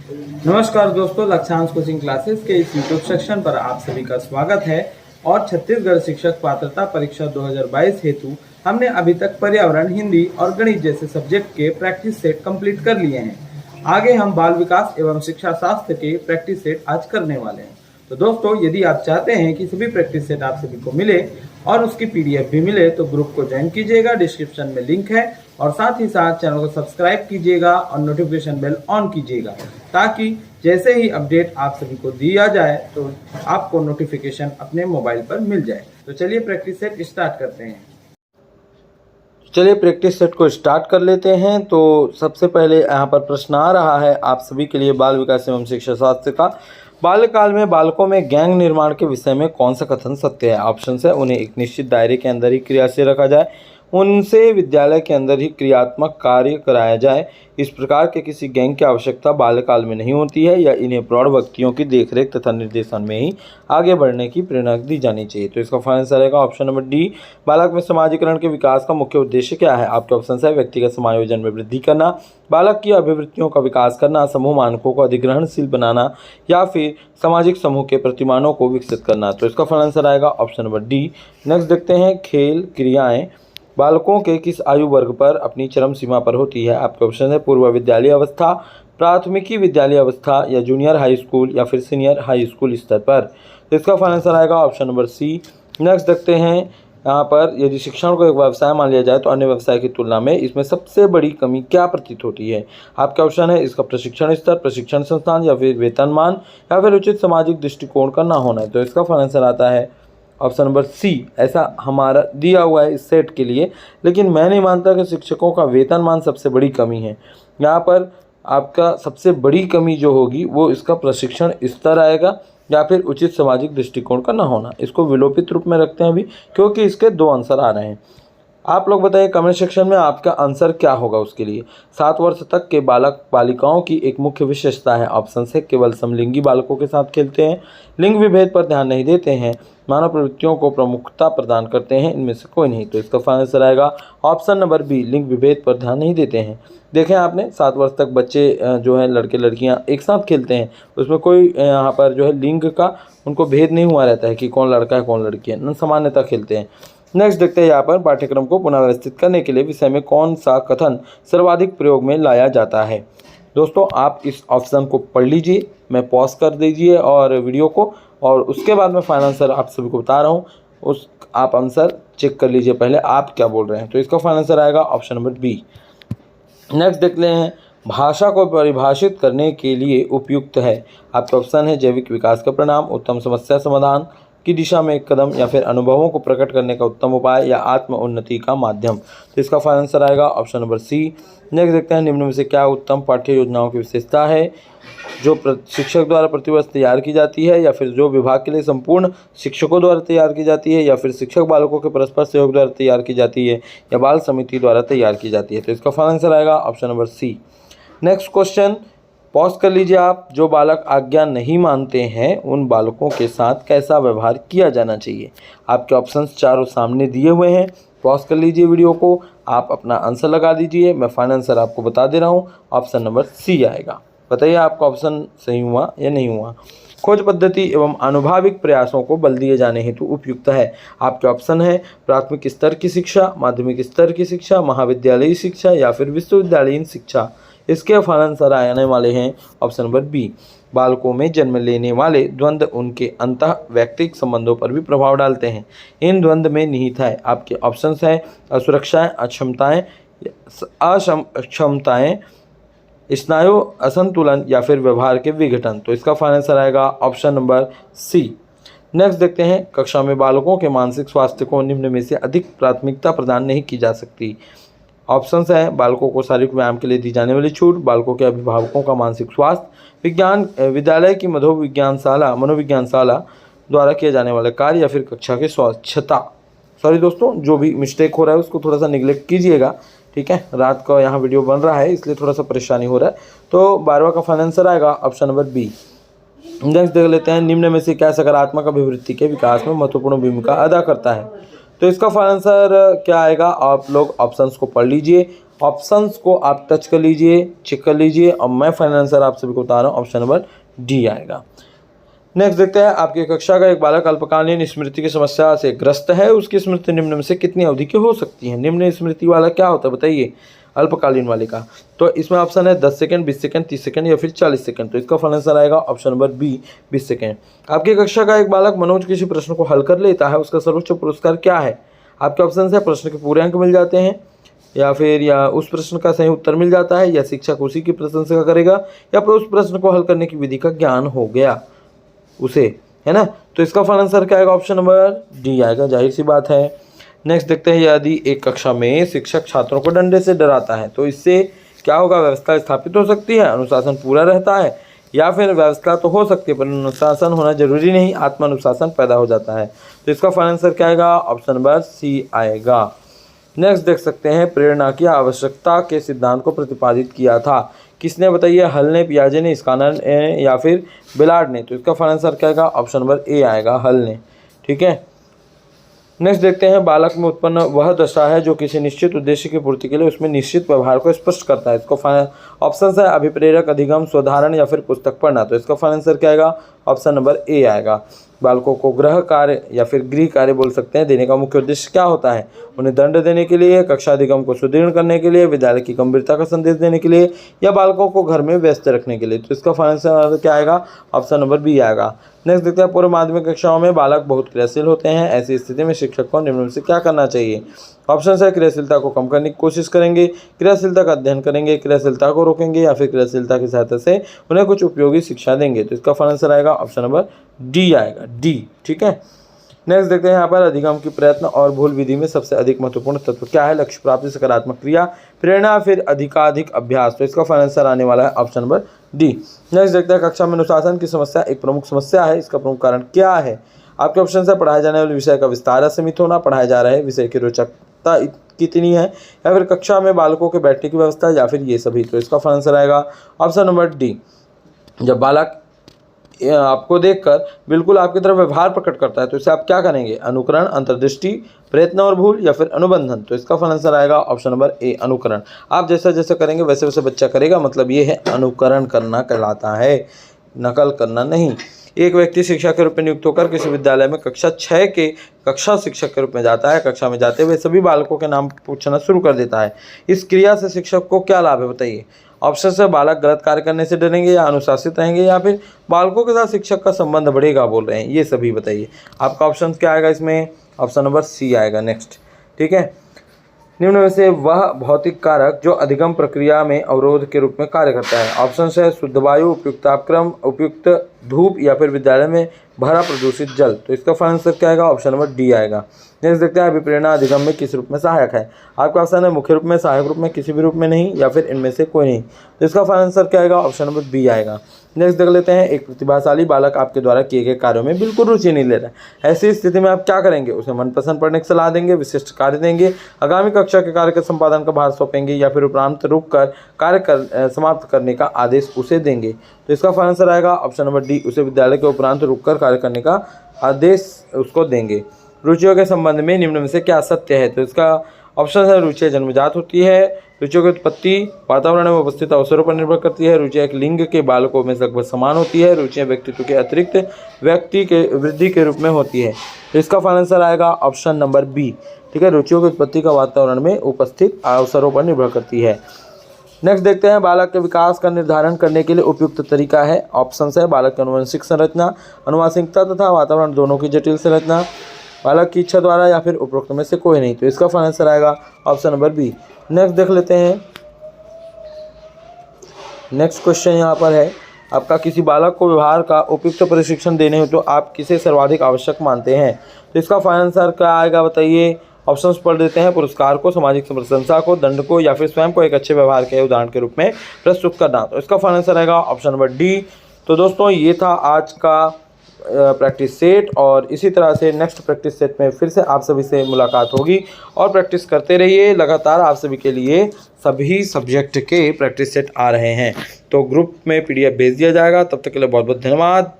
नमस्कार दोस्तों, Lakshyansh coaching classes के इस यूट्यूब सेक्शन पर आप सभी का स्वागत है। और छत्तीसगढ़ शिक्षक पात्रता परीक्षा 2022 हेतु हमने अभी तक पर्यावरण, हिंदी और गणित जैसे सब्जेक्ट के प्रैक्टिस सेट कंप्लीट कर लिए हैं। आगे हम बाल विकास एवं शिक्षा शास्त्र के प्रैक्टिस सेट आज करने वाले हैं। तो दोस्तों, यदि आप चाहते हैं कि सभी प्रैक्टिस सेट आप सभी को मिले और उसकी पीडीएफ भी मिले तो ग्रुप को ज्वाइन कीजिएगा, डिस्क्रिप्शन में लिंक है। और साथ ही साथ चैनल को सब्सक्राइब कीजिएगा और नोटिफिकेशन बेल ऑन कीजिएगा, ताकि जैसे ही अपडेट आप सभी को दिया जाए तो आपको नोटिफिकेशन अपने मोबाइल पर मिल जाए। तो चलिए प्रैक्टिस सेट स्टार्ट करते हैं। चलिए प्रैक्टिस सेट को स्टार्ट कर लेते हैं। तो सबसे पहले यहाँ पर प्रश्न आ रहा है आप सभी के लिए बाल विकास एवं शिक्षा शास्त्र का। बाल्यकाल में बालकों में गैंग निर्माण के विषय में कौन सा कथन सत्य है? ऑप्शन है, उन्हें एक निश्चित दायरे के अंदर ही क्रियाशील रखा जाए, उनसे विद्यालय के अंदर ही क्रियात्मक कार्य कराया जाए, इस प्रकार के किसी गैंग की आवश्यकता बाल्यकाल में नहीं होती है, या इन्हें प्रौढ़ व्यक्तियों की देखरेख तथा निर्देशन में ही आगे बढ़ने की प्रेरणा दी जानी चाहिए। तो इसका फाइनल आंसर रहेगा ऑप्शन नंबर डी। बालक में समाजीकरण के विकास का मुख्य उद्देश्य क्या है? आपके ऑप्शन है, व्यक्तिगत समायोजन में वृद्धि करना, बालक की अभिवृत्तियों का विकास करना, समूह मानकों को अधिग्रहणशील बनाना, या फिर सामाजिक समूह के प्रतिमानों को विकसित करना। तो इसका फाइनल आंसर आएगा ऑप्शन नंबर डी। नेक्स्ट देखते हैं, खेल क्रियाएं बालकों के किस आयु वर्ग पर अपनी चरम सीमा पर होती है? आपके ऑप्शन है, पूर्व विद्यालय अवस्था, प्राथमिकी विद्यालय अवस्था, या जूनियर हाई स्कूल, या फिर सीनियर हाई स्कूल स्तर पर। तो इसका फाइनल आंसर आएगा ऑप्शन नंबर सी। नेक्स्ट देखते हैं, यहाँ पर यदि शिक्षण को एक व्यवसाय मान लिया जाए तो अन्य व्यवसाय की तुलना में इसमें सबसे बड़ी कमी क्या प्रतीत होती है? आपका ऑप्शन है, इसका प्रशिक्षण स्तर, प्रशिक्षण संस्थान, या फिर वेतनमान, या फिर उचित सामाजिक दृष्टिकोण का ना होना है। तो इसका फाइनल आंसर आता है ऑप्शन नंबर सी। ऐसा हमारा दिया हुआ है इस सेट के लिए, लेकिन मैं नहीं मानता कि शिक्षकों का वेतनमान सबसे बड़ी कमी है। यहाँ पर आपका सबसे बड़ी कमी जो होगी वो इसका प्रशिक्षण स्तर आएगा, या फिर उचित सामाजिक दृष्टिकोण का ना होना। इसको विलोपित रूप में रखते हैं अभी, क्योंकि इसके दो आंसर आ रहे हैं। आप लोग बताइए कमेंट सेक्शन में आपका आंसर क्या होगा उसके लिए। 7 वर्ष तक के बालक बालिकाओं की एक मुख्य विशेषता है। ऑप्शन से, केवल समलिंगी बालकों के साथ खेलते हैं, लिंग विभेद पर ध्यान नहीं देते हैं, मानव प्रवृत्तियों को प्रमुखता प्रदान करते हैं, इनमें से कोई नहीं। तो इसका फाइनल आंसर आएगा ऑप्शन नंबर बी, लिंग विभेद पर ध्यान नहीं देते हैं। देखें आपने, 7 वर्ष तक बच्चे जो है लड़के लड़कियां एक साथ खेलते हैं, उसमें कोई यहाँ पर जो है लिंग का उनको भेद नहीं हुआ रहता है कि कौन लड़का है कौन लड़की है, सामान्यतः खेलते हैं। नेक्स्ट देखते हैं, यहाँ पर पाठ्यक्रम को पुनर्व्यवस्थित करने के लिए विषय में कौन सा कथन सर्वाधिक प्रयोग में लाया जाता है? दोस्तों, आप इस ऑप्शन को पढ़ लीजिए, मैं पॉज कर दीजिए और वीडियो को, और उसके बाद मैं फाइनल आंसर आप सभी को बता रहा हूँ। उस आप आंसर चेक कर लीजिए पहले आप क्या बोल रहे हैं। तो इसका फाइनल आंसर आएगा ऑप्शन नंबर बी। नेक्स्ट देख लें हैं, भाषा को परिभाषित करने के लिए उपयुक्त है। आपके ऑप्शन है, जैविक विकास का परिणाम, उत्तम समस्या समाधान की दिशा में एक कदम, या फिर अनुभवों को प्रकट करने का उत्तम उपाय, या आत्म उन्नति का माध्यम। तो इसका फाइनल आंसर आएगा ऑप्शन नंबर सी। नेक्स्ट देखते हैं, निम्न में से क्या उत्तम पाठ्य योजनाओं की विशेषता है जो शिक्षक द्वारा प्रतिवर्ष तैयार की जाती है, या फिर जो विभाग के लिए संपूर्ण शिक्षकों द्वारा तैयार की जाती है, या फिर शिक्षक बालकों के परस्पर सहयोग द्वारा तैयार की जाती है, या बाल समिति द्वारा तैयार की जाती है। तो इसका फाइनल आंसर आएगा option number C. Next question, pause कर लीजिए आप। जो बालक आज्ञा नहीं मानते हैं उन बालकों के साथ कैसा व्यवहार किया जाना चाहिए? आपके ऑप्शंस चारों सामने दिए हुए हैं। पॉज कर लीजिए वीडियो को, आप अपना आंसर लगा दीजिए। मैं फाइनल आंसर आपको बता दे रहा हूँ, ऑप्शन नंबर सी आएगा। बताइए आपका ऑप्शन सही हुआ या नहीं हुआ। खोज पद्धति एवं अनुभाविक प्रयासों को बल दिए जाने हेतु उपयुक्त है। आपके ऑप्शन है, प्राथमिक स्तर की शिक्षा, माध्यमिक स्तर की शिक्षा, महाविद्यालयी शिक्षा, या फिर विश्वविद्यालयीन शिक्षा। इसके फाइनल आंसर आने वाले हैं ऑप्शन नंबर बी। बालकों में जन्म लेने वाले द्वंद्व उनके अंतः व्यक्तिगत संबंधों पर भी प्रभाव डालते हैं। इन द्वंद्व में निहित है, आपके ऑप्शंस हैं, असुरक्षाएं, अक्षमताएं, अक्षमताएं, स्नायु असंतुलन, या फिर व्यवहार के विघटन। तो इसका फाइनल आंसर आएगा ऑप्शन नंबर सी। नेक्स्ट देखते हैं, कक्षा में बालकों के मानसिक स्वास्थ्य को निम्न में से अधिक प्राथमिकता प्रदान नहीं की जा सकती। ऑप्शंस हैं, बालकों को शारीरिक व्यायाम के लिए दी जाने वाली छूट, बालकों के अभिभावकों का मानसिक स्वास्थ्य, विज्ञान विद्यालय की मनोविज्ञानशाला द्वारा किए जाने वाले कार्य, या फिर कक्षा की स्वच्छता। सॉरी दोस्तों, जो भी मिस्टेक हो रहा है उसको थोड़ा सा निगलेक्ट कीजिएगा, ठीक है। रात का यहाँ वीडियो बन रहा है इसलिए थोड़ा सा परेशानी हो रहा है। तो 12वां का फाइनल आंसर आएगा ऑप्शन नंबर बी। नेक्स्ट देख लेते हैं, निम्न में से क्या सकारात्मक अभिवृत्ति के विकास में महत्वपूर्ण भूमिका अदा करता है? तो इसका फाइनल आंसर क्या आएगा, आप लोग ऑप्शंस को पढ़ लीजिए, ऑप्शंस को आप टच कर लीजिए, चेक कर लीजिए, और मैं फाइनल आंसर आप सभी को बता रहा हूँ, ऑप्शन नंबर डी आएगा। नेक्स्ट देखते हैं, आपकी कक्षा का एक बालक अल्पकालीन स्मृति की समस्या से ग्रस्त है, उसकी स्मृति निम्न में से कितनी अवधि की हो सकती है। निम्न स्मृति वाला क्या होता है बताइए, अल्पकालीन वाले का। तो इसमें ऑप्शन है 10 सेकंड, 20 सेकंड, 30 सेकंड या फिर 40 सेकंड। तो इसका फाइनल आंसर आएगा ऑप्शन नंबर बी, 20 सेकंड। आपकी कक्षा का एक बालक मनोज किसी प्रश्न को हल कर लेता है, उसका सर्वोच्च पुरस्कार क्या है। आपके ऑप्शन है प्रश्न के पूरे अंक मिल जाते हैं, या फिर या उस प्रश्न का सही उत्तर मिल जाता है, या शिक्षक उसी की प्रशंसा करेगा, या फिर उस प्रश्न को हल करने की विधि का ज्ञान हो गया उसे, है ना। तो इसका फाइनल आंसर क्या आएगा, ऑप्शन नंबर डी आएगा, जाहिर सी बात है। नेक्स्ट देखते हैं, यदि एक कक्षा में शिक्षक छात्रों को डंडे से डराता है तो इससे क्या होगा, व्यवस्था स्थापित हो सकती है, अनुशासन पूरा रहता है, या फिर व्यवस्था तो हो सकती है पर अनुशासन होना जरूरी नहीं, आत्मानुशासन पैदा हो जाता है। तो इसका फाइनल आंसर क्या आएगा, ऑप्शन नंबर सी आएगा। नेक्स्ट देख सकते हैं, प्रेरणा की आवश्यकता के सिद्धांत को प्रतिपादित किया था, किसने बताइए, हल ने, पियाजे ने, स्कानर ने, या फिर बेलार्ड ने। तो इसका फाइनल आंसर क्या आएगा, ऑप्शन नंबर ए आएगा, हल ने। ठीक है। नेक्स्ट देखते हैं, बालक में उत्पन्न वह दशा है जो किसी निश्चित उद्देश्य की पूर्ति के लिए उसमें निश्चित व्यवहार को स्पष्ट करता है। इसको फाइनल ऑप्शन है अभिप्रेरक, अधिगम, स्वधारण या फिर पुस्तक पढ़ना। तो इसका फाइनल आंसर क्या आएगा, ऑप्शन नंबर ए आएगा। बालकों को गृह कार्य या फिर गृह कार्य बोल सकते हैं देने का मुख्य उद्देश्य क्या होता है, उन्हें दंड देने के लिए, कक्षा अधिगम को सुदृढ़ करने के लिए, विद्यालय की गंभीरता का संदेश देने के लिए, या बालकों को घर में व्यस्त रखने के लिए। तो इसका फाइनल आंसर क्या आएगा, ऑप्शन नंबर बी आएगा। नेक्स्ट देखते हैं, पूर्व माध्यमिक कक्षाओं में बालक बहुत क्रियाशील होते हैं, ऐसी स्थिति में शिक्षक को निम्न से क्या करना चाहिए। ऑप्शन है क्रियाशीलता को कम करने की कोशिश करेंगे, क्रियाशीलता का अध्ययन करेंगे, क्रियाशीलता को रोकेंगे, या फिर क्रियाशीलता की सहायता से उन्हें कुछ उपयोगी शिक्षा देंगे। तो इसका फाइनल आंसर आएगा ऑप्शन नंबर डी आएगा, डी। ठीक है। नेक्स्ट देखते हैं, यहाँ पर अधिगम की प्रयत्न और भूल विधि में सबसे अधिक महत्वपूर्ण तत्व क्या है, लक्ष्य प्राप्ति, सकारात्मक क्रिया, प्रेरणा, फिर अधिकाधिक अभ्यास। तो इसका फाइनल आंसर आने वाला है ऑप्शन नंबर डी। नेक्स्ट देखते हैं, कक्षा में अनुशासन की समस्या एक प्रमुख समस्या है, इसका प्रमुख कारण क्या है। आपके ऑप्शन है पढ़ाए जाने वाले विषय का विस्तार सीमित होना, पढ़ाए जा रहे विषय की रोचकता कितनी है, या फिर कक्षा में बालकों के बैठने की व्यवस्था, या फिर ये सभी। तो इसका फाइनल आंसर आएगा ऑप्शन नंबर डी। जब बालक आपको देखकर बिल्कुल आपकी तरफ व्यवहार प्रकट करता है तो इसे आप क्या करेंगे, अनुकरण, अंतर्दृष्टि, प्रयत्न और भूल, या फिर अनुबंधन। तो इसका फाइनल आंसर आएगा ऑप्शन नंबर ए, अनुकरण। आप जैसा जैसा करेंगे वैसे वैसे बच्चा करेगा, मतलब ये है अनुकरण करना कहलाता है, नकल करना नहीं। एक व्यक्ति शिक्षक के रूप में नियुक्त होकर किसी विद्यालय में कक्षा 6 के कक्षा शिक्षक के रूप में जाता है। कक्षा में जाते हुए सभी बालकों के नाम पूछना शुरू कर देता है। इस क्रिया से शिक्षक को क्या लाभ है बताइए। ऑप्शन से बालक गलत कार्य करने से डरेंगे, या अनुशासित रहेंगे, या फिर बालकों के साथ शिक्षक का संबंध बढ़ेगा बोल रहे हैं, ये सभी बताइए। आपका ऑप्शन क्या आएगा इसमें, ऑप्शन नंबर सी आएगा। नेक्स्ट, ठीक है। निम्न में से वह भौतिक कारक जो अधिगम प्रक्रिया में अवरोध के रूप में कार्य करता है। ऑप्शन है शुद्ध वायु, उपयुक्त तापक्रम, उपयुक्त धूप, या फिर विद्यालय में भरा प्रदूषित जल। तो इसका फाइनल आंसर क्या आएगा, ऑप्शन नंबर डी आएगा। नेक्स्ट देखते हैं, अभिप्रेरणा अधिगम में किस रूप में सहायक है। आपका ऑप्शन है मुख्य रूप में, सहायक रूप में, किसी भी रूप में नहीं, या फिर इनमें से कोई नहीं। तो इसका फाइनल आंसर क्या आएगा, ऑप्शन नंबर बी आएगा। नेक्स्ट देख लेते हैं, एक प्रतिभाशाली बालक आपके द्वारा किए गए कार्यों में बिल्कुल रुचि नहीं ले रहा है। ऐसी स्थिति में आप क्या करेंगे, उसे मनपसंद पढ़ने की सलाह देंगे, विशिष्ट कार्य देंगे, आगामी कक्षा के कार्य के संपादन का भार सौंपेंगे, या फिर उपरांत रुक कर कार्य समाप्त करने का आदेश उसे देंगे। तो इसका फाइनल आंसर आएगा ऑप्शन नंबर डी, उसे विद्यालय के उपरांत रुक कर कार्य करने का आदेश उसको देंगे। रुचियों के संबंध में निम्न में से क्या सत्य है। तो इसका ऑप्शन है रुचियाँ जन्मजात होती है, रुचियों की उत्पत्ति वातावरण में उपस्थित अवसरों पर निर्भर करती है, रुचियाँ एक लिंग के बालकों में लगभग समान होती है, रुचियाँ व्यक्तित्व के अतिरिक्त व्यक्ति के वृद्धि के रूप में होती है। तो इसका फाइनल आंसर आएगा ऑप्शन नंबर बी। ठीक है, रुचियों की उत्पत्ति का वातावरण में उपस्थित अवसरों पर निर्भर करती है। नेक्स्ट देखते हैं, बालक के विकास का निर्धारण करने के लिए उपयुक्त तरीका है। ऑप्शन है बालक की अनुवंशिक संरचना, अनुवांशिकता तथा वातावरण दोनों की जटिल संरचना, बालक की इच्छा द्वारा, या फिर उपरोक्त में से कोई नहीं। तो इसका फाइनल आंसर आएगा ऑप्शन नंबर बी। नेक्स्ट देख लेते हैं, नेक्स्ट क्वेश्चन यहाँ पर है, आपका किसी बालक को व्यवहार का उपयुक्त प्रशिक्षण देने हो तो आप किसे सर्वाधिक आवश्यक मानते हैं। तो इसका फाइनल आंसर क्या आएगा बताइए। ऑप्शंस पढ़ देते हैं, पुरस्कार को, सामाजिक प्रशंसा को, दंड को, या फिर स्वयं को एक अच्छे व्यवहार के उदाहरण के रूप में प्रस्तुत करना। तो इसका फाइनल आंसर आएगा ऑप्शन नंबर डी। तो दोस्तों ये था आज का प्रैक्टिस सेट, और इसी तरह से नेक्स्ट प्रैक्टिस सेट में फिर से आप सभी से मुलाकात होगी, और प्रैक्टिस करते रहिए लगातार। आप सभी के लिए सभी सब्जेक्ट के प्रैक्टिस सेट आ रहे हैं, तो ग्रुप में PDF भेज दिया जाएगा। तब तक के लिए बहुत बहुत धन्यवाद।